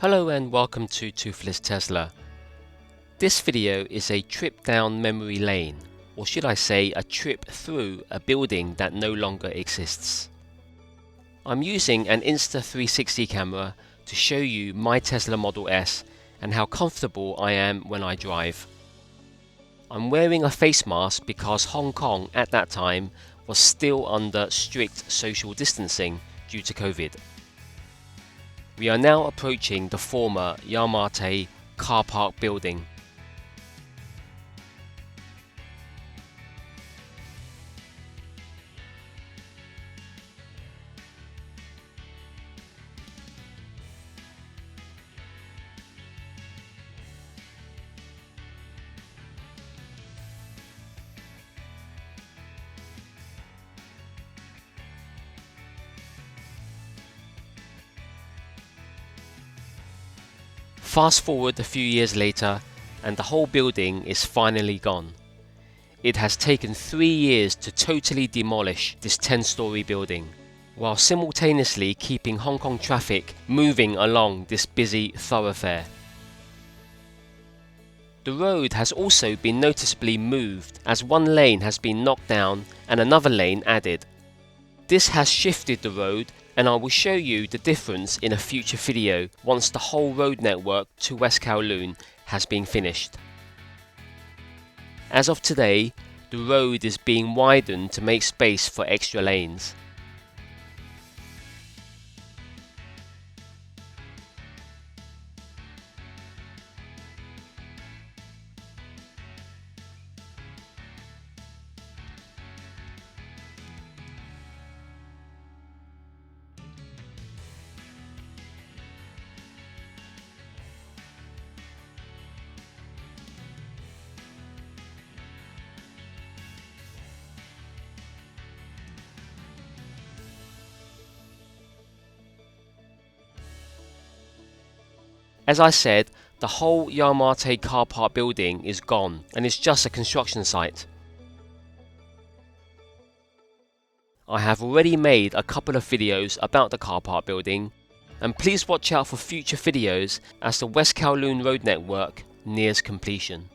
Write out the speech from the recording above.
Hello and welcome to Toothless Tesla. This video is a trip down memory lane, or should I say a trip through a building that no longer exists. I'm using an Insta360 camera to show you my Tesla Model S and how comfortable I am when I drive. I'm wearing a face mask because Hong Kong at that time was still under strict social distancing due to COVID. We are now approaching the former Yamate car park building. Fast forward a few years later, and the whole building is finally gone. It has taken 3 years to totally demolish this 10-story building, while simultaneously keeping Hong Kong traffic moving along this busy thoroughfare. The road has also been noticeably moved as one lane has been knocked down and another lane added. This has shifted the road, and I will show you the difference in a future video once the whole road network to West Kowloon has been finished. As of today, the road is being widened to make space for extra lanes. As I said, the whole Yamate car park building is gone and is just a construction site. I have already made a couple of videos about the car park building, and please watch out for future videos as the West Kowloon road network nears completion.